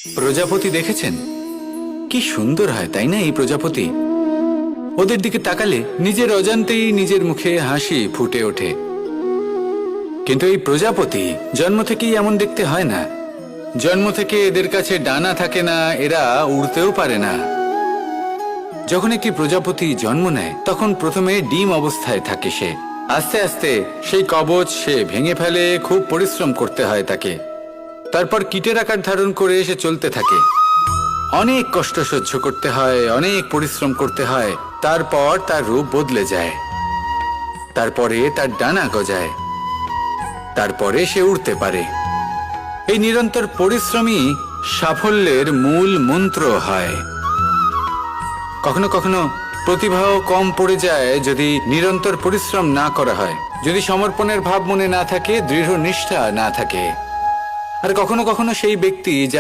প্রজাপতি দেখেছেন কি সুন্দর হয়, তাই না? এই প্রজাপতি ওদের দিকে তাকালে নিজের অজান্তেই নিজের মুখে হাসি ফুটে ওঠে। কিন্তু এই প্রজাপতি জন্ম থেকেই এমন দেখতে হয় না। জন্ম থেকে এদের কাছে ডানা থাকে না, এরা উড়তেও পারে না। যখন একটি প্রজাপতি জন্ম নেয় তখন প্রথমে ডিম অবস্থায় থাকে সে। আস্তে আস্তে সেই কবচ সে ভেঙে ফেলে, খুব পরিশ্রম করতে হয় তাকে। তারপর কীটের আকার ধারণ করে সে চলতে থাকে। অনেক কষ্ট সহ্য করতে হয়, অনেক পরিশ্রম করতে হয়। তারপর তার রূপ বদলে যায়, তারপরে তার ডানা গজায়, তারপরে সে উড়তে পারে। এই নিরন্তর পরিশ্রমই সাফল্যের মূল মন্ত্র হয়। কখনো কখনো প্রতিভাও কম পড়ে যায় যদি নিরন্তর পরিশ্রম না করা হয়, যদি সমর্পণের ভাব মনে না থাকে, দৃঢ় নিষ্ঠা না থাকে। আর কখনো কখনো সেই ব্যক্তি যার